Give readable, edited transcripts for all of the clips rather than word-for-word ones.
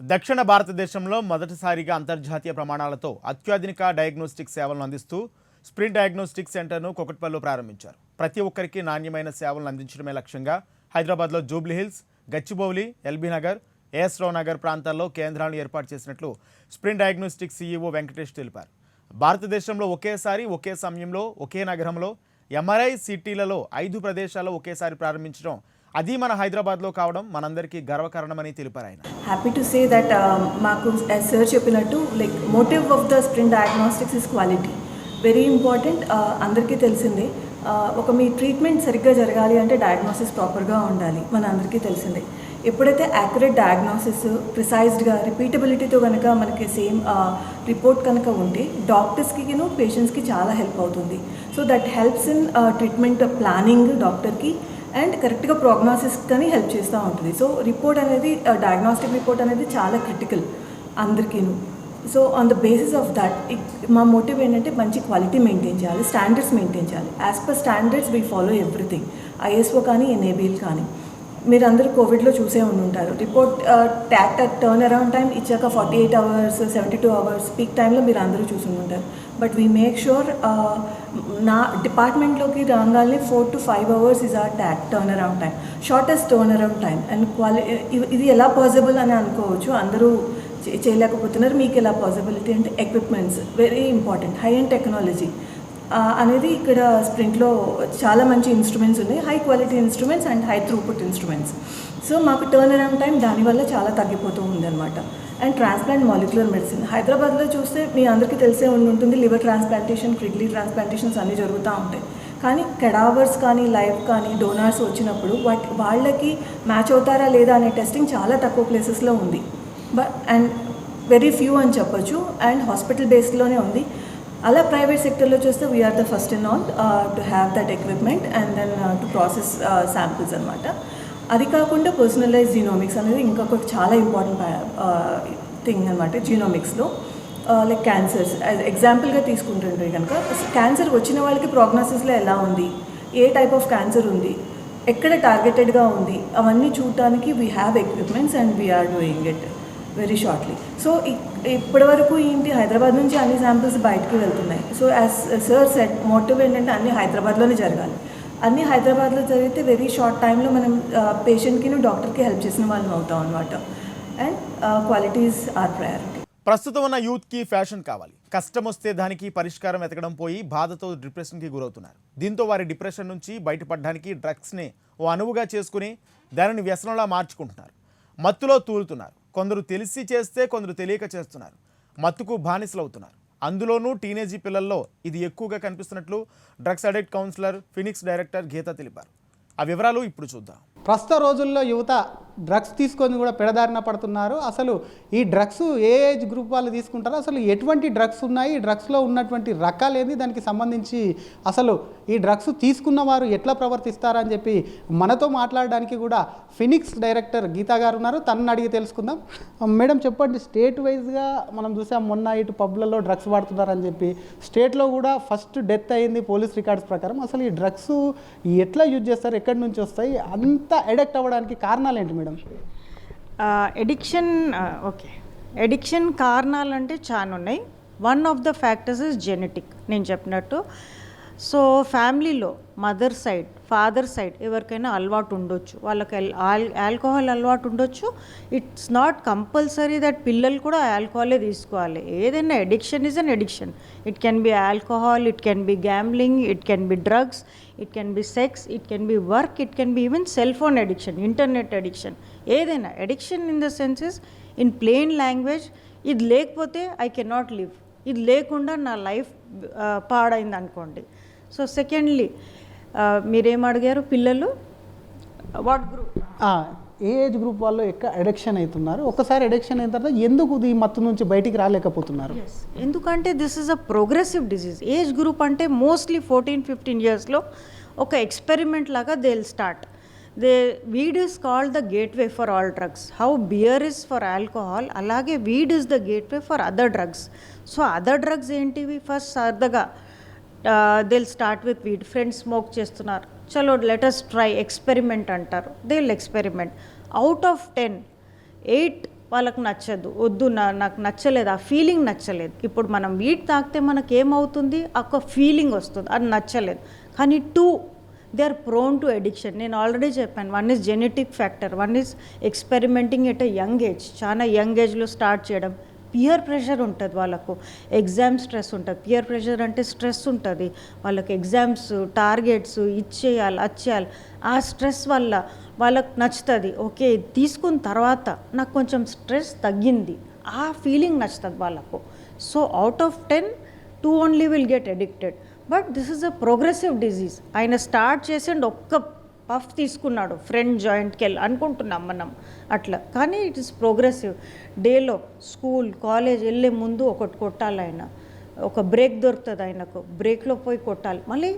దక్షిణ భారతదేశంలో మొదటిసారిగా అంతర్జాతీయ ప్రమాణాలతో అత్యాధునిక డయాగ్నోస్టిక్ సేవలను అందిస్తూ స్ప్రింట్ డయాగ్నోస్టిక్ సెంటర్ను కూకట్పల్లిలో ప్రారంభించారు. ప్రతి ఒక్కరికి నాణ్యమైన సేవలను అందించడమే లక్ష్యంగా హైదరాబాద్లో జూబ్లీ హిల్స్, గచ్చిబౌలి, ఎల్బీ నగర్, ఏఎస్ రావు నగర్ ప్రాంతాల్లో కేంద్రాలను ఏర్పాటు చేసినట్లు స్ప్రింట్ డయాగ్నోస్టిక్ సీఈఓ వెంకటేష్ తెలిపారు. భారతదేశంలో ఒకేసారి ఒకే సమయంలో ఒకే నగరంలో ఎంఆర్ఐ సిటీలలో 5 ప్రదేశాల్లో ఒకేసారి ప్రారంభించడం, అది మన హైదరాబాద్లో కావడం మనందరికీ గర్వకారణమని తెలిపారు ఆయన. హ్యాపీ టు సే దట్ మాకు సార్ చెప్పినట్టు like motive of the sprint diagnostics is quality. Very important. అందరికీ తెలిసిందే, ఒక మీ ట్రీట్మెంట్ సరిగ్గా జరగాలి అంటే డయాగ్నోసిస్ ప్రాపర్గా ఉండాలి, మన అందరికీ తెలిసిందే. ఎప్పుడైతే యాక్యురేట్ డయాగ్నోసిస్, ప్రిసైజ్డ్గా, రిపీటబిలిటీతో కనుక మనకి సేమ్ రిపోర్ట్ కనుక ఉంటే డాక్టర్స్కిను పేషెంట్స్కి చాలా హెల్ప్ అవుతుంది. So that helps in treatment planning డాక్టర్కి అండ్ కరెక్ట్గా ప్రోగ్నోసిస్ కానీ హెల్ప్ చేస్తూ ఉంటుంది. సో రిపోర్ట్ అనేది, డయాగ్నోస్టిక్ రిపోర్ట్ అనేది చాలా క్రిటికల్ అందరికీను. So on the basis of that మా మోటివ్ ఏంటంటే మంచి క్వాలిటీ మెయింటైన్ చేయాలి, స్టాండర్డ్స్ మెయింటైన్ చేయాలి. As per standards we follow everything, ISO కానీ ఎన్ఏబిఎల్ కానీ. మీరు అందరూ కోవిడ్లో చూసే ఉంటారు, రిపోర్ట్ టర్న్ అరౌండ్ టైం ఇచ్చాక 48 hours, 72 hours పీక్ టైంలో మీరు అందరూ చూసి ఉంటారు. బట్ వీ మేక్ షూర్ నా డిపార్ట్మెంట్లోకి రాగానే 4 to 5 hours is our turn around time, shortest turn around time. And ఇది ఎలా పాసిబుల్ అని అనుకోవచ్చు, అందరూ చేయలేకపోతున్నారు. మీకు ఎలా పాసిబిలిటీ అంటే equipments very important. High and technology అనేది ఇక్కడ స్ప్రింట్లో చాలా మంచి ఇన్స్ట్రుమెంట్స్ ఉన్నాయి, high quality instruments and high throughput instruments. So మాకు టర్న్ అరౌండ్ టైం దానివల్ల చాలా తగ్గిపోతూ ఉందన్నమాట. అండ్ ట్రాన్స్ప్లాంట్ మాలిక్యులర్ మెడిసిన్ హైదరాబాద్లో చూస్తే మీ అందరికీ తెలిసే ఉంటుంది, లివర్ ట్రాన్స్ప్లాంటేషన్, కిడ్నీ ట్రాన్స్ప్లాంటేషన్స్ అన్నీ జరుగుతూ ఉంటాయి. కానీ కెడావర్స్ కానీ లైవ్ కానీ డోనార్స్ వచ్చినప్పుడు వాళ్ళకి మ్యాచ్ అవుతారా లేదా అనే టెస్టింగ్ చాలా తక్కువ ప్లేసెస్లో ఉంది. అండ్ వెరీ ఫ్యూ అని చెప్పొచ్చు, అండ్ హాస్పిటల్ బేస్డ్లోనే ఉంది. అలా ప్రైవేట్ సెక్టర్లో చూస్తే we're the first in all to have that equipment and then to process samples అనమాట. అది కాకుండా పర్సనలైజ్ జీనోమిక్స్ అనేది ఇంకొక చాలా ఇంపార్టెంట్ థింగ్ అనమాట. జీనోమిక్స్లో లైక్ క్యాన్సర్స్ ఎగ్జాంపుల్గా తీసుకుంటుంటే కనుక క్యాన్సర్ వచ్చిన వాళ్ళకి ప్రోగ్నోసిస్లో ఎలా ఉంది, ఏ టైప్ ఆఫ్ క్యాన్సర్ ఉంది, ఎక్కడ టార్గెటెడ్గా ఉంది, అవన్నీ చూడటానికి we have equipments and we're doing it very shortly. So ఇప్పటివరకు ఏంటి, హైదరాబాద్ నుంచి అన్ని శాంపిల్స్ బయటకు వెళ్తున్నాయి. So as sir set motive ఏంటంటే అన్నీ హైదరాబాద్లోనే జరగాలి. అన్నీ హైదరాబాద్లో జరిగితే వెరీ షార్ట్ టైంలో మనం పేషెంట్కి డాక్టర్కి హెల్ప్ చేసిన వాళ్ళం అవుతాం అనమాట. And qualities are priority. ప్రస్తుతం ఉన్న యూత్కి ఫ్యాషన్ కావాలి, కష్టం వస్తే దానికి పరిష్కారం వెతకడం పోయి బాధతో డిప్రెషన్కి గురవుతున్నారు. దీంతో వారి డిప్రెషన్ నుంచి బయటపడడానికి డ్రగ్స్ని ఓ అనువుగా చేసుకుని దానిని వ్యసనంలా మార్చుకుంటున్నారు. మత్తులో తూలుతున్నారు. కొందరు తెలిసి చేస్తే కొందరు తెలియక చేస్తున్నారు. మత్తుకు బానిసలు అవుతున్నారు. అందులోనూ టీనేజీ పిల్లల్లో ఇది ఎక్కువగా కనిపిస్తున్నట్లు drugs addict counsellor Phoenix director Geetha తెలిపారు. ఆ వివరాలు ఇప్పుడు చూద్దాం. ప్రస్తుత రోజుల్లో యువత డ్రగ్స్ తీసుకొని కూడా పెడదారిన పడుతున్నారు. అసలు ఈ డ్రగ్స్ ఏ ఏజ్ గ్రూప్ వాళ్ళు తీసుకుంటారో, అసలు ఎటువంటి డ్రగ్స్ ఉన్నాయి, ఈ డ్రగ్స్లో ఉన్నటువంటి రకాలు ఏంది, దానికి సంబంధించి అసలు ఈ డ్రగ్స్ తీసుకున్న వారు ఎట్లా ప్రవర్తిస్తారని చెప్పి మనతో మాట్లాడడానికి కూడా ఫినిక్స్ డైరెక్టర్ గీతా గారు ఉన్నారు. తనని అడిగి తెలుసుకుందాం. మేడం చెప్పండి, స్టేట్ వైజ్గా మనం చూసాం మొన్న ఇటు పబ్లలో డ్రగ్స్ వాడుతున్నారని చెప్పి, స్టేట్లో కూడా ఫస్ట్ డెత్ అయింది పోలీస్ రికార్డ్స్ ప్రకారం. అసలు ఈ డ్రగ్స్ ఎట్లా యూజ్ చేస్తారు, ఎక్కడి నుంచి వస్తాయి, అంత అడిక్ట్ అవ్వడానికి కారణాలు ఏంటి మేడం? ఎడిక్షన్ కారణాలు అంటే చాలా ఉన్నాయి. One of the factors is genetic. నేను చెప్పినట్టు, సో ఫ్యామిలీలో మదర్ సైడ్, ఫాదర్ సైడ్ ఎవరికైనా అలవాటు ఉండొచ్చు, వాళ్ళకి ఆల్కహాల్ అలవాటు ఉండొచ్చు. ఇట్స్ నాట్ కంపల్సరీ దట్ పిల్లలు కూడా ఆల్కహాలే తీసుకోవాలి. ఏదైనా addiction is an addiction. It can be alcohol, it can be gambling, it can be drugs, it can be sex, it can be work, it can be even cell phone addiction, internet addiction. ఏదైనా addiction in the sense is in plain language, ఇది లేకపోతే I can not live, ఇది లేకుండా నా life పాడైంది అనుకోండి. So secondly మీరేం అడిగారు, పిల్లలు what group, A age group వాళ్ళు ఎక్కువ అడిక్షన్ అవుతున్నారు, ఒకసారి అడిక్షన్ అయిన తర్వాత ఎందుకు ఈ మత్తు నుంచి బయటికి రాలేకపోతున్నారు? ఎందుకంటే this is a progressive disease. Age group అంటే మోస్ట్లీ 14-15 yearsలో ఒక ఎక్స్పెరిమెంట్ లాగా they will start. Weed is called the gateway for all drugs. How beer is for alcohol, అలాగే weed is the gateway for other drugs. So other drugs ఏంటివి, first సరదాగా they will start with weed. Friends smoke చేస్తున్నారు, చలో let us try, experiment అంటారు. They will experiment. Out of 10, 8 వాళ్ళకి నచ్చదు, వద్దు నాకు నచ్చలేదు, ఆ ఫీలింగ్ నచ్చలేదు. ఇప్పుడు మనం వీట్ తాగితే మనకి ఏమవుతుంది, ఒక ఫీలింగ్ వస్తుంది, అది నచ్చలేదు. కానీ they are prone to addiction. నేను ఆల్రెడీ చెప్పాను, one is genetic factor, one is experimenting at a young age, చాలా యంగ్ ఏజ్లో స్టార్ట్ చేయడం. పియర్ ప్రెషర్ ఉంటుంది వాళ్ళకు, ఎగ్జామ్ స్ట్రెస్ ఉంటుంది. పియర్ ప్రెషర్ అంటే స్ట్రెస్ ఉంటుంది వాళ్ళకి, ఎగ్జామ్స్ టార్గెట్స్ ఇచ్చేయాలి, వచ్చేయాలి. ఆ స్ట్రెస్ వల్ల వాళ్ళకు నచ్చుతుంది, ఓకే తీసుకున్న తర్వాత నాకు కొంచెం స్ట్రెస్ తగ్గింది, ఆ ఫీలింగ్ నచ్చుతుంది వాళ్ళకు. So out of 10, 2 only will get addicted. But this is a progressive disease. ఆయన స్టార్ట్ చేసిండు, ఒక్క పఫ్ తీసుకున్నాడు, ఫ్రెండ్ జాయింట్కి వెళ్ళి అనుకుంటున్నాం మనం అట్లా. కానీ ఇట్ ఈస్ ప్రోగ్రెసివ్. డేలో స్కూల్ కాలేజ్ వెళ్ళే ముందు ఒకటి కొట్టాలి ఆయన, ఒక బ్రేక్ దొరుకుతుంది ఆయనకు, బ్రేక్లో పోయి కొట్టాలి, మళ్ళీ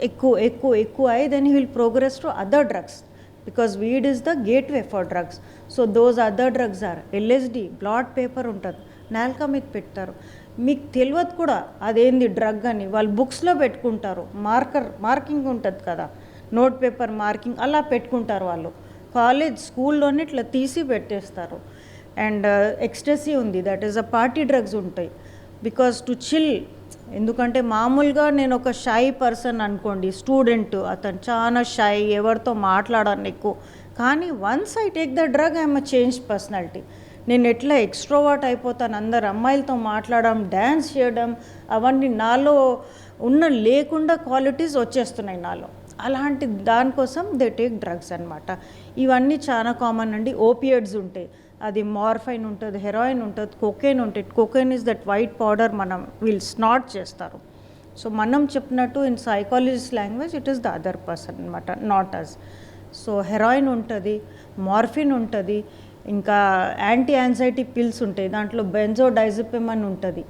ఎక్కువ ఎక్కువ ఎక్కువ అయ్యి then he will progress to other drugs, because weed is the gateway for drugs. So those other drugs are LSD, blot paper ఉంటుంది, నాల్కా మీద పెడతారు, మీకు తెలియదు కూడా అదేంది డ్రగ్ అని. వాళ్ళు బుక్స్లో పెట్టుకుంటారు, మార్కింగ్ ఉంటుంది కదా, నోట్ పేపర్ మార్కింగ్ అలా పెట్టుకుంటారు వాళ్ళు. కాలేజ్ స్కూల్లోనే ఇట్లా తీసి పెట్టేస్తారు. అండ్ ఎక్స్టసీ ఉంది, that is a party drugs ఉంటాయి, బికాస్ టు చిల్. ఎందుకంటే మామూలుగా నేను ఒక షై పర్సన్ అనుకోండి, స్టూడెంట్, అతను చాలా షై, ఎవరితో మాట్లాడాను ఎక్కువ. కానీ once I take the drug I'm a change personality. నేను ఎట్లా ఎక్స్ట్రోవర్ట్ అయిపోతాను, అందరు అమ్మాయిలతో మాట్లాడడం, డ్యాన్స్ చేయడం, అవన్నీ నాలో ఉన్న లేకుండా క్వాలిటీస్ వచ్చేస్తున్నాయి నాలో. అలాంటి దానికోసం దే టేక్ డ్రగ్స్ అనమాట. ఇవన్నీ చాలా కామన్ అండి. ఓపియడ్స్ ఉంటాయి, అది మార్ఫైన్ ఉంటుంది, హెరాయిన్ ఉంటుంది, కోకేన్ ఉంటుంది. Cocaine is that white powder మనం వీళ్ళు స్నాట్ చేస్తారు. సో మనం చెప్పినట్టు in psychologist language it is the other person అనమాట, నాట్ అస్. సో హెరాయిన్ ఉంటుంది, మార్ఫిన్ ఉంటుంది, ఇంకా యాంటీ యాంగ్జైటీ పిల్స్ ఉంటాయి, దాంట్లో బెంజోడైజెపిమ్ అని ఉంటుంది,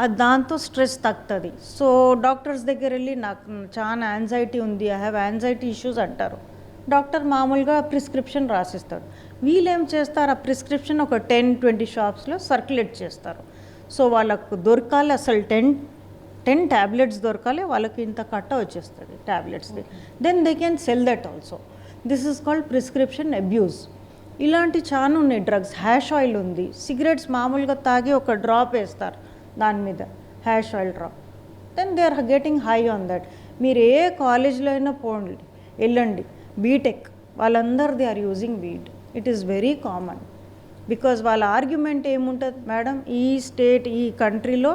అది దాంతో స్ట్రెస్ తగ్గుతుంది. సో డాక్టర్స్ దగ్గర వెళ్ళి నాకు చాలా యాంగ్జైటీ ఉంది, ఐ హ్యావ్ యాంగ్జైటీ ఇష్యూస్ అంటారు. డాక్టర్ మామూలుగా ప్రిస్క్రిప్షన్ రాసిస్తాడు. వీళ్ళు ఏం చేస్తారు, ఆ ప్రిస్క్రిప్షన్ ఒక 10-20 షాప్స్లో సర్క్యులేట్ చేస్తారు. సో వాళ్ళకు దొరకాలి, అసలు 10 ట్యాబ్లెట్స్ దొరకాలి, వాళ్ళకి ఇంత కట్ట వచ్చేస్తుంది ట్యాబ్లెట్స్ది. Then they can sell that also. This is called prescription abuse. ఇలాంటి చాలా ఉన్నాయి డ్రగ్స్. హ్యాష్ ఆయిల్ ఉంది, సిగరెట్స్ మామూలుగా తాగి ఒక డ్రాప్ వేస్తారు దాని మీద, hash oil drop, then they are getting high on that. మీరు ఏ కాలేజ్లో అయినా పోండి, వెళ్ళండి, బీటెక్ వాళ్ళందరూ they are using weed. It is very common. Because వాళ్ళ ఆర్గ్యుమెంట్ ఏముంటుంది, మేడం ఈ స్టేట్ ఈ కంట్రీలో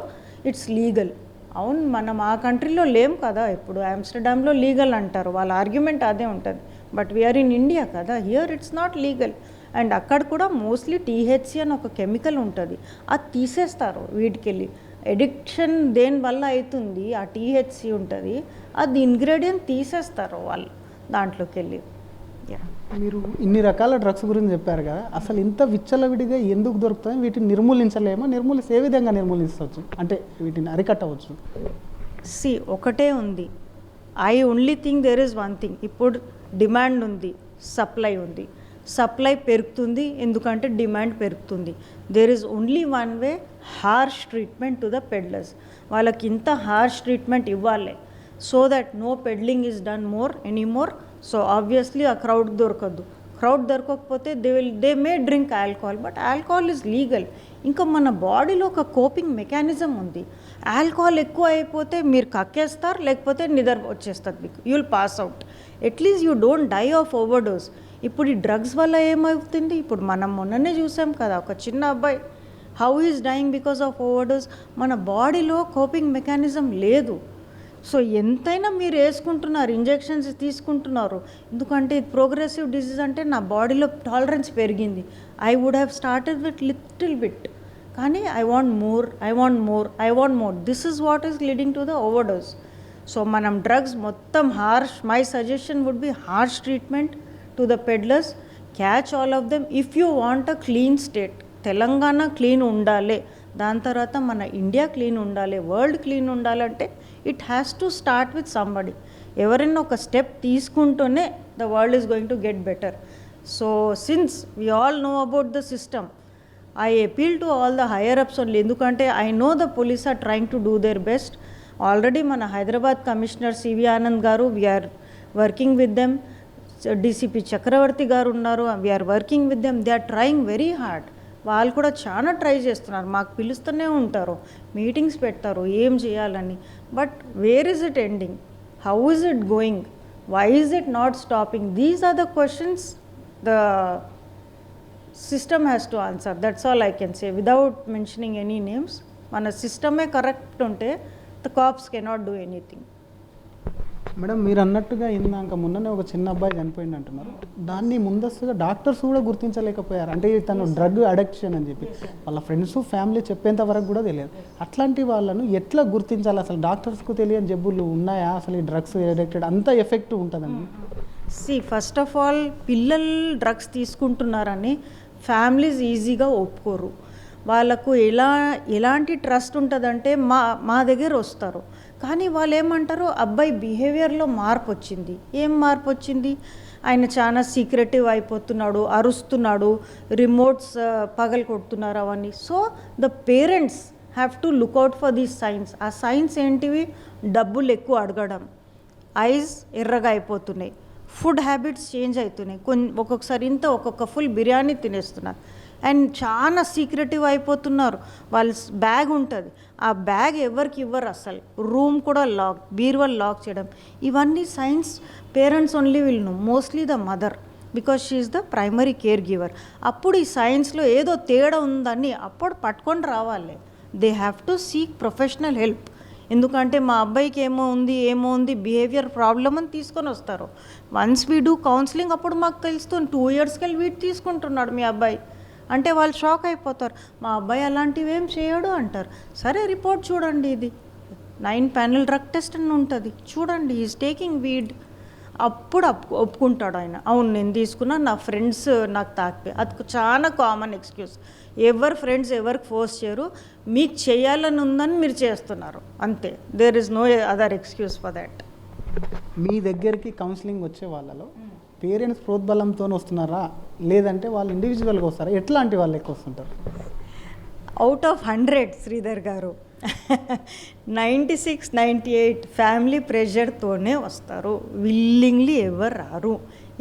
ఇట్స్ లీగల్. అవును, మనం ఆ కంట్రీలో లేం కదా, ఇప్పుడు ఆమ్స్టర్డామ్లో లీగల్ అంటారు, వాళ్ళ ఆర్గ్యుమెంట్ అదే ఉంటుంది. బట్ వీఆర్ ఇన్ ఇండియా కదా, here it's not legal. And అక్కడ కూడా మోస్ట్లీ టీహెచ్సి అని ఒక కెమికల్ ఉంటుంది, అది తీసేస్తారు వీటికెళ్ళి. ఎడిక్షన్ దేనివల్ల అవుతుంది, ఆ టీహెచ్సి ఉంటుంది, అది ఇంగ్రీడియంట్ తీసేస్తారు వాళ్ళు దాంట్లోకి వెళ్ళి. మీరు ఇన్ని రకాల డ్రగ్స్ గురించి చెప్పారు కదా, అసలు ఇంత విచ్చలవిడిగా ఎందుకు దొరుకుతాయి, వీటిని నిర్మూలించలేమో, ఏ విధంగా నిర్మూలించవచ్చు, అంటే వీటిని అరికట్టవచ్చు? ఒకటే ఉంది, I only think there is one thing. ఇప్పుడు డిమాండ్ ఉంది, సప్లై ఉంది. సప్లై పెరుగుతుంది ఎందుకంటే డిమాండ్ పెరుగుతుంది. There is only one way, harsh treatment to the peddlers. వాళ్ళకి ఇంత హార్ష్ ట్రీట్మెంట్ ఇవ్వాలి, so that no peddling is done more anymore. So obviously ఆ క్రౌడ్ దొరకద్దు. క్రౌడ్ దొరకకపోతే they may drink alcohol, but alcohol is legal. ఇంకా మన బాడీలో ఒక కోపింగ్ మెకానిజం ఉంది. ఆల్కహాల్ ఎక్కువ అయిపోతే మీరు కక్కేస్తారు, లేకపోతే నిద్ర వచ్చేస్తుంది మీకు, you will pass out. At least you don't die of overdose. ఇప్పుడు ఈ డ్రగ్స్ వల్ల ఏమవుతుంది, ఇప్పుడు మనం మొన్ననే చూసాం కదా, ఒక చిన్న అబ్బాయి how is dying because of overdose. మన బాడీలో కోపింగ్ మెకానిజం లేదు. సో ఎంతైనా మీరు వేసుకుంటున్నారు, ఇంజెక్షన్స్ తీసుకుంటున్నారు, ఎందుకంటే ఇది ప్రోగ్రెసివ్ డిసీజ్. అంటే నా బాడీలో టాలరెన్స్ పెరిగింది, I would have started with little bit, కానీ I want more. This is what is leading to the overdose. So మనం డ్రగ్స్ మొత్తం harsh, my suggestion would be harsh treatment to the peddlers, catch all of them if you want a clean state. Telangana clean ఉండాలి, దాని తర్వాత మన India clean ఉండాలి, world clean ఉండాలంటే it has to start with somebody. ఎవరైనా ఒక step తీసుకుంటూనే the world is going to get better. So since we all know about the system, I appeal to all the higher ups only. ఎందుకంటే I know the police are trying to do their best. Already మన Hyderabad commissioner CV Anand గారు, we're working with them. DCP Chakravarthi గారు ఉన్నారు, we're working with them. They are trying very hard. వాళ్ళు కూడా చాలా try చేస్తున్నారు, మాకు పిలుస్తూనే ఉంటారు, మీటింగ్స్ పెడతారు ఏం చేయాలని. But where is it ending? How is it going? Why is it not stopping? These are the questions the system has to answer. That's all I can say without mentioning any names. మన సిస్టమే correct ఉంటే the cops cannot do anything. Madam మీరు అన్నట్టుగా ఇందాక మొన్ననే ఒక చిన్న అబ్బాయి చనిపోయింది అంటున్నారు, దాన్ని ముందస్తుగా డాక్టర్స్ కూడా గుర్తించలేకపోయారు. అంటే తను డ్రగ్ అడిక్షన్ అని చెప్పి వాళ్ళ ఫ్రెండ్స్ ఫ్యామిలీ చెప్పేంత వరకు కూడా తెలియదు. అట్లాంటి వాళ్ళను ఎట్లా గుర్తించాలి? అసలు డాక్టర్స్కు తెలియని జబ్బులు ఉన్నాయా? అసలు ఈ డ్రగ్స్ అడిక్టెడ్ అంత ఎఫెక్ట్ ఉంటుందండి? ఫస్ట్ ఆఫ్ ఆల్ పిల్లలు డ్రగ్స్ తీసుకుంటున్నారని ఫ్యామిలీస్ ఈజీగా ఒప్పుకోరు. వాళ్ళకు ఎలాంటి ట్రస్ట్ ఉంటుందంటే మా దగ్గర వస్తారు, కానీ వాళ్ళు ఏమంటారు, అబ్బాయి బిహేవియర్లో మార్పు వచ్చింది. ఏం మార్పు వచ్చింది? ఆయన చాలా సీక్రెటివ్ అయిపోతున్నాడు, అరుస్తున్నాడు, రిమోట్స్ పగలు కొడుతున్నారు అవన్నీ. So the parents have to look out for these signs. ఆ సైన్స్ ఏంటివి? డబ్బులు ఎక్కువ అడగడం, ఐస్ ఎర్రగా అయిపోతున్నాయి, ఫుడ్ హ్యాబిట్స్ చేంజ్ అవుతున్నాయి, ఒక్కొక్కసారి ఒక్కొక్క ఫుల్ బిర్యానీ తినేస్తున్నారు, అండ్ చాలా సీక్రెటివ్ అయిపోతున్నారు. వాళ్ళ బ్యాగ్ ఉంటుంది, ఆ బ్యాగ్ ఎవరికి ఇవ్వరు అసలు, రూమ్ కూడా లాక్, బీరువాల్ లాక్ చేయడం. ఇవన్నీ science parents only will know, mostly the mother, because she is the primary care giver. అప్పుడు ఈ సైన్స్లో ఏదో తేడా ఉందని అప్పుడు పట్టుకొని రావాలి. They have to seek professional help. ఎందుకంటే మా అబ్బాయికి ఏమో ఉంది బిహేవియర్ ప్రాబ్లమ్ అని తీసుకొని వస్తారు. వన్స్ వీ డూ కౌన్సిలింగ్ అప్పుడు మాకు తెలుస్తుంది 2 yearsకి వెళ్ళి వీటి తీసుకుంటున్నాడు మీ అబ్బాయి అంటే వాళ్ళు షాక్ అయిపోతారు. మా అబ్బాయి అలాంటివి ఏం చేయడు అంటారు. సరే రిపోర్ట్ చూడండి, ఇది 9 panel డ్రగ్ టెస్ట్ అని ఉంటుంది, చూడండి ఈజ్ టేకింగ్ వీడ్. అప్పుడు ఒప్పుకుంటాడు ఆయన, అవును నేను తీసుకున్నా, నా ఫ్రెండ్స్ నాకు తాకిపోయి. అది చాలా కామన్ ఎక్స్క్యూజ్. ఎవరు ఫ్రెండ్స్ ఎవరికి ఫోర్స్ చేయరు, మీకు చేయాలని ఉందని మీరు చేస్తున్నారు అంతే. There is no other excuse for that. మీ దగ్గరికి కౌన్సిలింగ్ వచ్చే వాళ్ళలో పేరెంట్స్ ప్రోద్బలంతో వస్తున్నారా, లేదంటే వాళ్ళు ఇండివిజువల్గా వస్తారా? ఎట్లాంటి వాళ్ళు ఎక్కువ వస్తుంటారు? అవుట్ ఆఫ్ 100 శ్రీధర్ గారు 96-98 ఫ్యామిలీ ప్రెషర్తోనే వస్తారు, విల్లింగ్లీ ఎవరు రారు.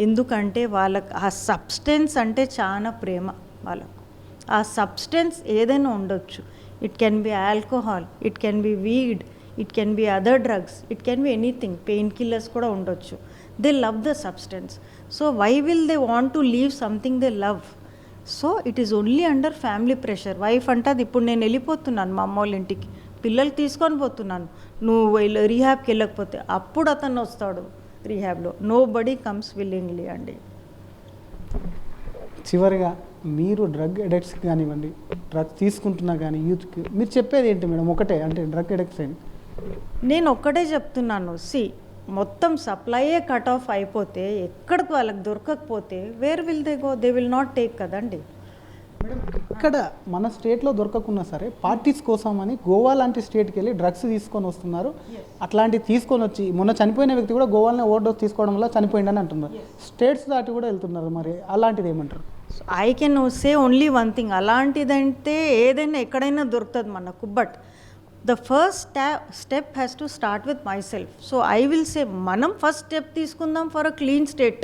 ఎందుకంటే వాళ్ళకి ఆ సబ్స్టెన్స్ అంటే చాలా ప్రేమ వాళ్ళకు. ఆ సబ్స్టెన్స్ ఏదైనా ఉండొచ్చు, it can be alcohol, it can be weed, it can be other drugs, it can be anything, pain killers కూడా ఉండొచ్చు. They love the substance. So why will they want to leave something they love? So it is only under family pressure. Wife అంటది, ఇప్పుడు నేను వెళ్ళిపోతున్నాను మా అమ్మ వాళ్ళ ఇంటికి, పిల్లలు తీసుకొని పోతున్నాను, నువ్వు రీహాబ్కి వెళ్ళకపోతే అప్పుడు అతను వస్తాడు రీహాబ్లో. నో బడీ కమ్స్ విల్లింగ్లీ అండి. చివరిగా మీరు డ్రగ్ అడిక్ట్స్ కానివ్వండి, డ్రగ్స్ తీసుకుంటున్నా కానీ యూత్కి మీరు చెప్పేది ఏంటి మేడం? ఒకటే అంటే డ్రగ్ అడిక్ట్స్ ఏంటి? నేను ఒక్కటే చెప్తున్నాను, మొత్తం సప్లైయే కట్ ఆఫ్ అయిపోతే, ఎక్కడికి వాళ్ళకి దొరకకపోతే where will they go? They will not take కదండి. మేడం ఇక్కడ మన స్టేట్లో దొరకకున్నా సరే పార్టీస్ కోసం అని గోవా లాంటి స్టేట్కి వెళ్ళి డ్రగ్స్ తీసుకొని వస్తున్నారు. అట్లాంటివి తీసుకొని వచ్చి మొన్న చనిపోయిన వ్యక్తి కూడా గోవాలోనే ఓవర్ డోస్ తీసుకోవడం వల్ల చనిపోయిందని అంటున్నారు. స్టేట్స్ దాటి కూడా వెళ్తున్నారు, మరి అలాంటిది ఏమంటారు? I can say only one thing, అలాంటిదంటే ఏదైనా ఎక్కడైనా దొరుకుతుంది మనకు, but the first step has to start with myself. So I will say మనం ఫస్ట్ స్టెప్ తీసుకుందాం for a clean state.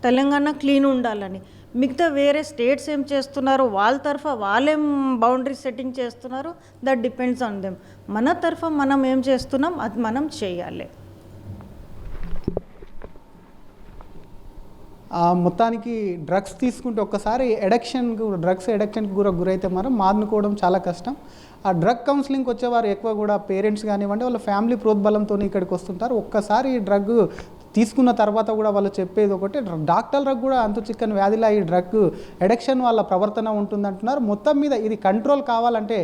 Telangana clean ఉండాలని. మిగతా వేరే స్టేట్స్ ఏం చేస్తున్నారు, వాళ్ళ తరఫా వాళ్ళేం బౌండరీ సెట్టింగ్ చేస్తున్నారు, దట్ డిపెండ్స్ ఆన్ దెమ్. మన తరఫా మనం ఏం చేస్తున్నాం అది మనం చేయాలి. మొత్తానికి డ్రగ్స్ తీసుకుంటే ఒక్కసారి డ్రగ్స్ ఎడిక్షన్కి కూడా గురైతే మనం మానుకోవడం చాలా కష్టం. ఆ డ్రగ్ కౌన్సిలింగ్కి వచ్చేవారు ఎక్కువ కూడా పేరెంట్స్ కానివ్వండి వాళ్ళ ఫ్యామిలీ ప్రోద్బలంతో ఇక్కడికి వస్తుంటారు. ఒక్కసారి డ్రగ్ తీసుకున్న తర్వాత కూడా వాళ్ళు చెప్పేది ఒకటి, డాక్టర్లకు కూడా అంతు చిక్కని వ్యాధిలా ఈ డ్రగ్ ఎడిక్షన్ వాళ్ళ ప్రవర్తన ఉంటుందంటున్నారు. మొత్తం మీద ఇది కంట్రోల్ కావాలంటే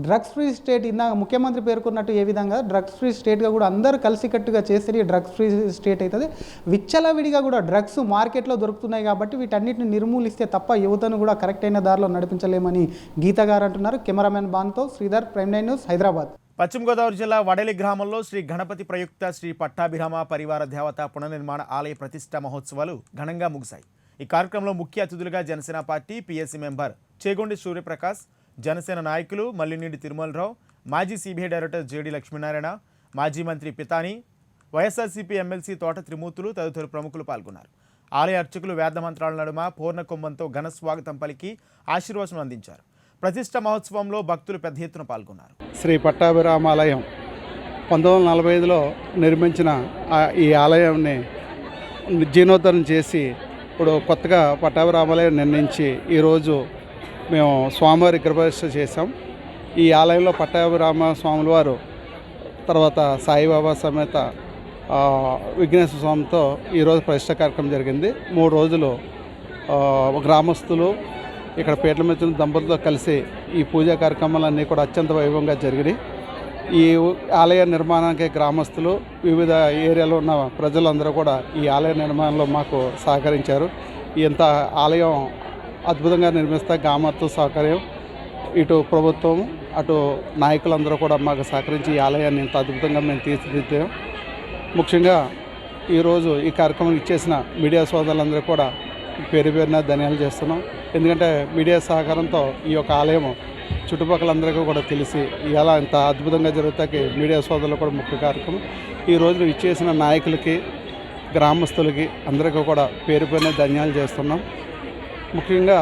డ్రగ్స్ ఫ్రీ స్టేట్, ఇందాక ముఖ్యమంత్రి పేర్కొన్నట్టు ఏ విధంగా డ్రగ్స్ ఫ్రీ స్టేట్గా కూడా అందరూ కలిసికట్టుగా చేస్తే ఈ డ్రగ్స్ ఫ్రీ స్టేట్ అవుతుంది. విచ్చలవిడిగా కూడా డ్రగ్స్ మార్కెట్లో దొరుకుతున్నాయి కాబట్టి వీటన్నిటిని నిర్మూలిస్తే తప్ప యువతను కూడా కరెక్ట్ అయిన దారిలో నడిపించలేమని గీత గారు అంటున్నారు. కెమెరామెన్ బాన్తో శ్రీధర్, ప్రైమ్ 9 న్యూస్, హైదరాబాద్. పశ్చిమ గోదావరి జిల్లా వడలి గ్రామంలో శ్రీ గణపతి ప్రయుక్త శ్రీ పట్టాభిరామ పరివార దేవత పునర్నిర్మాణ ఆలయ ప్రతిష్ఠా మహోత్సవాలు ఘనంగా ముగిశాయి. ఈ కార్యక్రమంలో ముఖ్య అతిథులుగా Janasena party PSC member Chegondi Suryaprakash, Janasena నాయకులు మల్లినేని తిరుమలరావు, మాజీ సిబిఐ డైరెక్టర్ జేడి లక్ష్మీనారాయణ, మాజీ మంత్రి పితాని, వైఎస్ఆర్సీపీ ఎమ్మెల్సీ తోట త్రిమూర్తులు తదితర ప్రముఖులు పాల్గొన్నారు. ఆలయ అర్చకులు వేద మంత్రాల నడుమ పూర్ణ కుంభంతో ఘన స్వాగతం పలికి ఆశీర్వచనం అందించారు. ప్రతిష్ఠ మహోత్సవంలో భక్తులు పెద్ద ఎత్తున పాల్గొన్నారు. శ్రీ పట్టాభిరామాలయం 1945లో నిర్మించిన ఈ ఆలయాన్ని జీర్ణోద్ధరణ చేసి ఇప్పుడు కొత్తగా పట్టాభిరామాలయం నిర్మించి ఈరోజు మేము స్వామివారి విగ్రహప్రతిష్ఠ చేశాం. ఈ ఆలయంలో పట్టాభిరామ స్వాముల వారు తర్వాత సాయిబాబా సమేత విఘ్నేశ్వర స్వామితో ఈరోజు ప్రతిష్ఠ కార్యక్రమం జరిగింది. 3 రోజులు గ్రామస్తులు ఇక్కడ పీటల మీద దంపతులతో కలిసి ఈ పూజా కార్యక్రమాలన్నీ కూడా అత్యంత వైభవంగా జరిగినాయి. ఈ ఆలయ నిర్మాణానికి గ్రామస్తులు వివిధ ఏరియాలో ఉన్న ప్రజలందరూ కూడా ఈ ఆలయ నిర్మాణంలో మాకు సహకరించారు. ఇంత ఆలయం అద్భుతంగా నిర్మిస్తే గ్రామస్తుల సహకార్యం, ఇటు ప్రభుత్వం అటు నాయకులందరూ కూడా మాకు సహకరించి ఈ ఆలయాన్ని ఇంత అద్భుతంగా మేము తీర్చిదిద్దాం. ముఖ్యంగా ఈరోజు ఈ కార్యక్రమం ఇచ్చేసిన మీడియా సోదరులందరూ కూడా పేరు పేరున ధన్యవాదాలు చేస్తున్నాం. ఎందుకంటే మీడియా సహకారంతో ఈ యొక్క ఆలయం చుట్టుపక్కలందరికీ కూడా తెలిసి ఇలా ఇంత అద్భుతంగా జరుగుతాకి మీడియా సోదరులు కూడా ముఖ్య కార్యక్రమం. ఈ రోజున ఇచ్చేసిన నాయకులకి గ్రామస్తులకి అందరికీ కూడా పేరు పేరున ధన్యవాదాలు చేస్తున్నాం. ముఖ్యంగా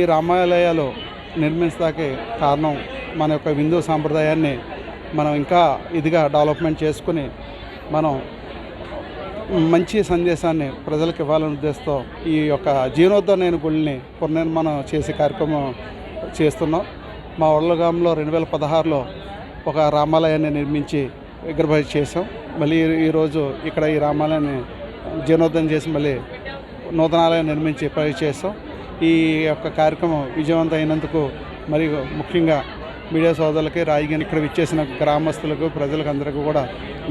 ఈ రామాలయాలు నిర్మించడానికి కారణం మన యొక్క హిందూ సాంప్రదాయాన్ని మనం ఇంకా ఇదిగా డెవలప్మెంట్ చేసుకుని మనం మంచి సందేశాన్ని ప్రజలకు ఇవ్వాలనే ఉద్దేశంతో ఈ యొక్క జీర్ణోద్ధరణ గుడిని పునర్నిర్మాణం చేసే కార్యక్రమం చేస్తున్నాం. మా వడలగాంలో 2016లో ఒక రామాలయాన్ని నిర్మించి విగ్రహం చేసాం. మళ్ళీ ఈరోజు ఇక్కడ ఈ రామాలయాన్ని జీర్ణోద్ధరణ చేసి మళ్ళీ నూతనాలయం నిర్మించి ప్రవేశ చేస్తాం. ఈ యొక్క కార్యక్రమం విజయవంతం అయినందుకు మరియు ముఖ్యంగా మీడియా సోదరులకి రాయిగాని ఇక్కడ విచ్చేసిన గ్రామస్తులకు ప్రజలకు అందరికీ కూడా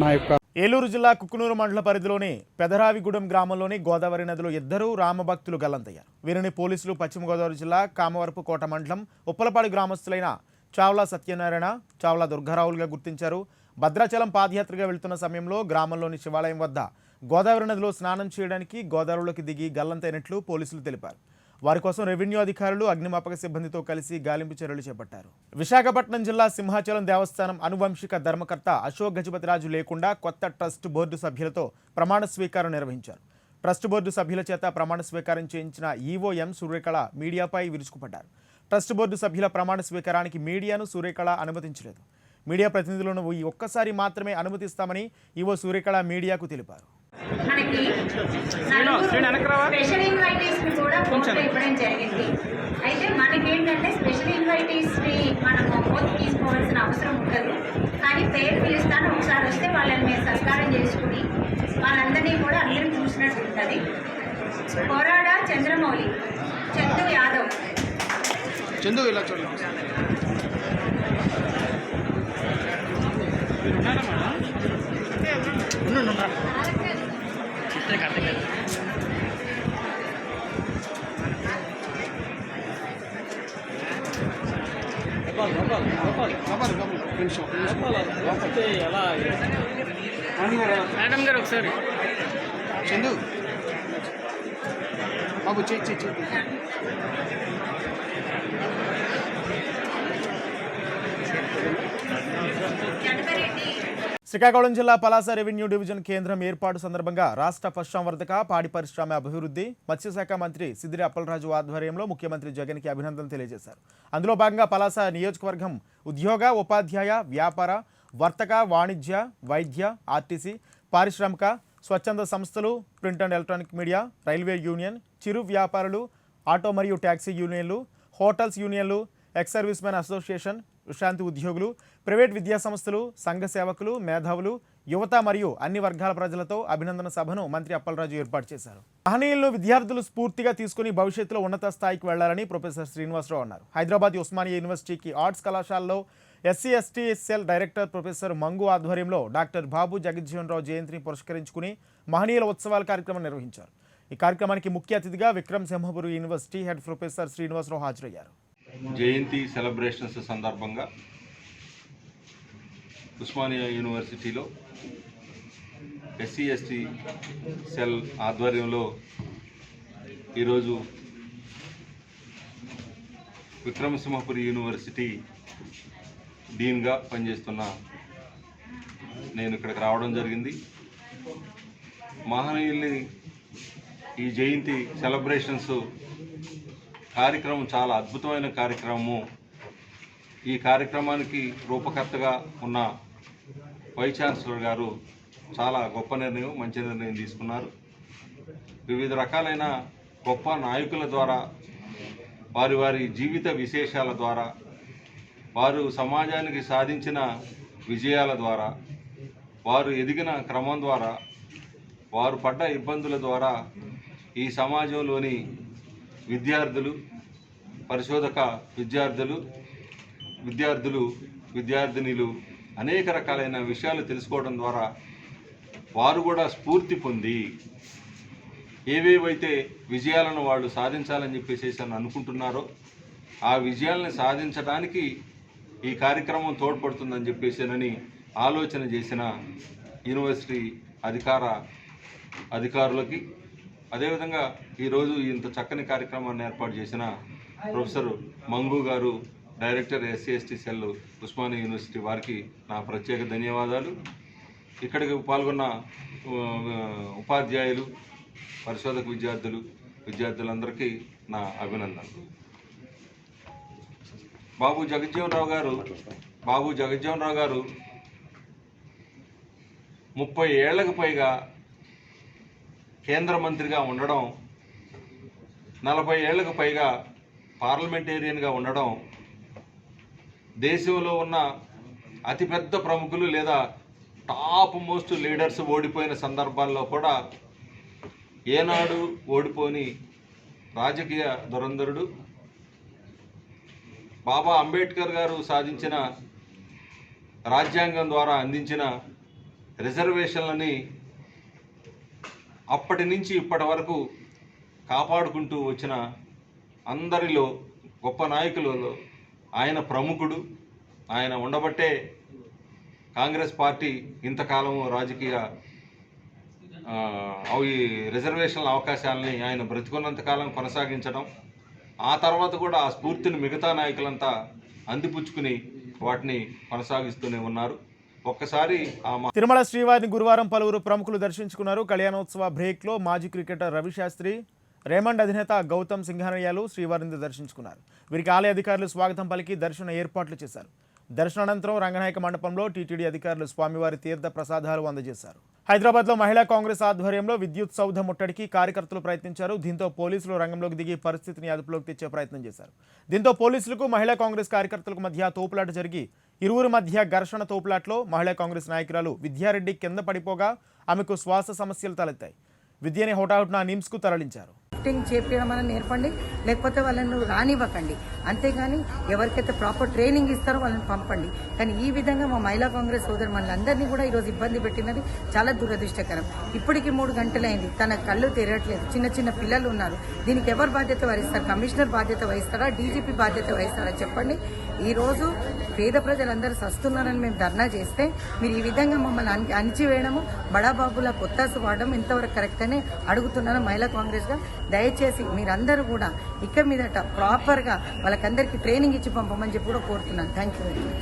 నా యొక్క ఏలూరు జిల్లా కుక్కునూరు మండల పరిధిలోని పెదరావిగూడెం గ్రామంలోని గోదావరి నదిలో 2 రామభక్తులు గల్లంతయ్యారు. వీరిని పోలీసులు పశ్చిమ గోదావరి జిల్లా కామవరపు కోట మండలం ఉప్పలపాడు గ్రామస్తులైన చావ్లా సత్యనారాయణ, చావ్లా దుర్గారావులుగా గుర్తించారు. భద్రాచలం పాదయాత్రగా వెళ్తున్న సమయంలో గ్రామంలోని శివాలయం వద్ద గోదావరి నదిలో స్నానం చేయడానికి గోదావరిలోకి దిగి గల్లంతైనట్లు పోలీసులు తెలిపారు. వారి కోసం రెవెన్యూ అధికారులు అగ్నిమాపక సిబ్బందితో కలిసి గాలింపు చర్యలు చేపట్టారు. విశాఖపట్నం జిల్లా సింహాచలం దేవస్థానం అనువంశిక ధర్మకర్త అశోక్ గజపతిరాజు లేకుండా కొత్త ట్రస్ట్ బోర్డు సభ్యులతో ప్రమాణ స్వీకారం నిర్వహించారు. ట్రస్ట్ బోర్డు సభ్యుల చేత ప్రమాణ స్వీకారం చేయించిన ఈవో ఎం సూర్యకళ మీడియాపై విరుచుకుపడ్డారు. ట్రస్ట్ బోర్డు సభ్యుల ప్రమాణ స్వీకారానికి మీడియాను సూర్యకళ అనుమతించలేదు. మీడియా ప్రతినిధులను ఈ ఒక్కసారి మాత్రమే అనుమతిస్తామని ఈవో సూర్యకళ మీడియాకు తెలిపారు. మనకి స్పెషల్ ఇన్వైటీస్ ని కూడా ఫోటో ఇవ్వడం జరిగింది. అయితే మనకేంటంటే స్పెషల్ ఇన్వైటీస్ ని మనం ఫోటో తీసుకోవాల్సిన అవసరం ఉండదు. కానీ పేరు పిలుస్తాను, ఒకసారి వస్తే వాళ్ళని మేము సత్కారం చేసుకుని వాళ్ళందరినీ కూడా అందరం చూసినట్టు ఉంటుంది. కొరాడ చంద్రమౌళి, చందు యాదవ్, చందు ఇలా చూడండి. మేడం గారు ఒకసారి చందు బాబు చెయ్యి. శ్రీకాకుళం జిల్లా పలాస రెవెన్యూ డివిజన్ కేంద్రం ఏర్పాటు సందర్భంగా రాష్ట్ర పశుసంవర్ధక పాడి పరిశ్రమ అభివృద్ధి మత్స్యశాఖ మంత్రి సిద్దిరి అప్పలరాజు ఆధ్వర్యంలో ముఖ్యమంత్రి జగన్కి అభినందనలు తెలియజేశారు. అందులో భాగంగా పలాస నియోజకవర్గం ఉద్యోగ, ఉపాధ్యాయ, వ్యాపార, వర్తక, వాణిజ్య, వైద్య, ఆర్టీసీ, పారిశ్రామిక, స్వచ్ఛంద సంస్థలు, print and electronic media, railway union, చిరు వ్యాపారులు, ఆటో మరియు ట్యాక్సీ యూనియన్లు, హోటల్స్ యూనియన్లు, ఎక్స్ సర్వీస్ మెన్ అసోసియేషన్, విశ్రాంతి ఉద్యోగులు, ప్రైవేట్ విద్యా సంస్థలు, సంఘ సేవకులు, మేధావులు, యువత మరియు అన్ని వర్గాల ప్రజలతో అభినందన సభను మంత్రి అప్పలరాజు ఏర్పాటు చేశారు. మహనీయులను విద్యార్థులు స్ఫూర్తిగా తీసుకుని భవిష్యత్తులో ఉన్నత స్థాయికి వెళ్లాలని ప్రొఫెసర్ శ్రీనివాసరావు అన్నారు. హైదరాబాద్ ఉస్మానియా యూనివర్సిటీకి ఆర్ట్స్ కళాశాలలో SC/ST సెల్ డైరెక్టర్ ప్రొఫెసర్ మంగు ఆధ్వర్యంలో డాక్టర్ బాబు జగజ్జీవనరావు జయంతిని పురస్కరించుకుని మహనీయుల ఉత్సవాల కార్యక్రమం నిర్వహించారు. ఈ కార్యక్రమానికి ముఖ్య అతిథిగా Vikram Simhapuri university head professor Srinivasarao హాజరయ్యారు. జయంతి సెలబ్రేషన్స్ సందర్భంగా ఉస్మానియా యూనివర్సిటీలో SC/ST సెల్ ఆధ్వర్యంలో ఈరోజు విక్రమసింహపురి యూనివర్సిటీ డీన్గా పనిచేస్తున్న నేను ఇక్కడికి రావడం జరిగింది. మహనీయుల్ని ఈ జయంతి సెలబ్రేషన్స్ కార్యక్రమం చాలా అద్భుతమైన కార్యక్రమము. ఈ కార్యక్రమానికి రూపకర్తగా ఉన్న వైస్ ఛాన్సలర్ గారు చాలా గొప్ప నిర్ణయం, మంచి నిర్ణయం తీసుకున్నారు. వివిధ రకాలైన గొప్ప నాయకుల ద్వారా, వారి వారి జీవిత విశేషాల ద్వారా, వారు సమాజానికి సాధించిన విజయాల ద్వారా, వారు ఎదిగిన క్రమం ద్వారా, వారు పడ్డ ఇబ్బందుల ద్వారా ఈ సమాజంలోని విద్యార్థులు, పరిశోధక విద్యార్థినులు అనేక రకాలైన విషయాలు తెలుసుకోవడం ద్వారా వారు కూడా స్ఫూర్తి పొంది ఏవేవైతే విజయాలను వాళ్ళు సాధించాలని చెప్పేసి అనుకుంటున్నారో ఆ విజయాలను సాధించడానికి ఈ కార్యక్రమం తోడ్పడుతుందని చెప్పేసానని ఆలోచన చేసిన యూనివర్సిటీ అధికారులకి, అదేవిధంగా ఈరోజు ఇంత చక్కని కార్యక్రమాన్ని ఏర్పాటు చేసిన ప్రొఫెసర్ మంగు గారు, director SC/ST cell Osmania university, వారికి నా ప్రత్యేక ధన్యవాదాలు. ఇక్కడికి పాల్గొన్న ఉపాధ్యాయులు, పరిశోధక విద్యార్థులందరికీ నా అభినందనలు. బాబు జగజ్జీవన్ రావు గారు 30 ఏళ్లకు పైగా కేంద్ర మంత్రిగా ఉండడం, 40 ఏళ్లకు పైగా పార్లమెంటేరియన్గా ఉండడం, దేశంలో ఉన్న అతిపెద్ద ప్రముఖులు లేదా టాప్ మోస్ట్ లీడర్స్ ఓడిపోయిన సందర్భాల్లో కూడా ఏనాడు ఓడిపోని రాజకీయ ధురంధరుడు. బాబా అంబేద్కర్ గారు సాధించిన రాజ్యాంగం ద్వారా అందించిన రిజర్వేషన్లని అప్పటి నుంచి ఇప్పటి వరకు కాపాడుకుంటూ వచ్చిన అందరిలో గొప్ప నాయకులలో ఆయన ప్రముఖుడు. ఆయన ఉండబట్టే కాంగ్రెస్ పార్టీ ఇంతకాలం రాజకీయ ఈ రిజర్వేషన్ల అవకాశాలని ఆయన బ్రతికున్నంతకాలం కొనసాగించడం, ఆ తర్వాత కూడా ఆ స్ఫూర్తిని మిగతా నాయకులంతా అందిపుచ్చుకుని వాటిని కొనసాగిస్తూనే ఉన్నారు. ఒక్కసారి తిరుమల శ్రీవారిని గురువారం పలువురు ప్రముఖులు దర్శించుకున్నారు. కళ్యాణోత్సవ బ్రేక్లో మాజీ క్రికెటర్ రవిశాస్త్రి, రేమండ్ అధినేత గౌతమ్ సింఘానియాలు శ్రీవారిని దర్శించుకున్నారు. వీరికి ఆలయ అధికారులు స్వాగతం పలికి దర్శన ఏర్పాట్లు చేశారు. దర్శనానంతరం రంగనాయక మండపంలో టీటీడీ అధికారులు స్వామివారి తీర్థ ప్రసాదాలు అందజేశారు. హైదరాబాద్లో మహిళా కాంగ్రెస్ ఆధ్వర్యంలో విద్యుత్ సౌధ ముట్టడికి కార్యకర్తలు ప్రయత్నించారు. దీంతో పోలీసులు రంగంలోకి దిగి పరిస్థితిని అదుపులోకి తెచ్చే ప్రయత్నం చేశారు. దీంతో పోలీసులకు మహిళా కాంగ్రెస్ కార్యకర్తలకు మధ్య తోపులాట జరిగి ఇరువురి మధ్య ఘర్షణ తోపులాట్లో మహిళా కాంగ్రెస్ నాయకురాలు విద్యారెడ్డి కింద పడిపోగా ఆమెకు శ్వాస సమస్యలు తలెత్తాయి. విద్యని హోటాహుటిన నిమ్స్కు తరలించారు. చేపించడం అని నేర్పండి, లేకపోతే వాళ్ళని రానివ్వకండి. అంతేగాని ఎవరికైతే ప్రాపర్ ట్రైనింగ్ ఇస్తారో వాళ్ళని పంపండి. కానీ ఈ విధంగా మా మహిళా కాంగ్రెస్ సోదరు మనందరినీ కూడా ఈరోజు ఇబ్బంది పెట్టినది చాలా దురదృష్టకరం. ఇప్పటికి 3 గంటలైంది, తన కళ్ళు తెరయట్లేదు. చిన్న పిల్లలు ఉన్నారు. దీనికి ఎవరు బాధ్యత వహిస్తారు? కమిషనర్ బాధ్యత వహిస్తారా? డీజీపీ బాధ్యత వహిస్తారా? చెప్పండి. ఈరోజు పేద ప్రజలందరూ సస్తున్నారని మేము ధర్నా చేస్తే మీరు ఈ విధంగా మమ్మల్ని అణిచివేయడము, బడాబాబుల కొత్తాసు వాడడం ఇంతవరకు కరెక్ట్ అని అడుగుతున్నాను మహిళా కాంగ్రెస్గా. దయచేసి మీరందరూ కూడా ఇక్కడ మీదట ప్రాపర్గా వాళ్ళకందరికీ ట్రైనింగ్ ఇచ్చి పంపమని చెప్పి కూడా కోరుతున్నాను. Thank you very much.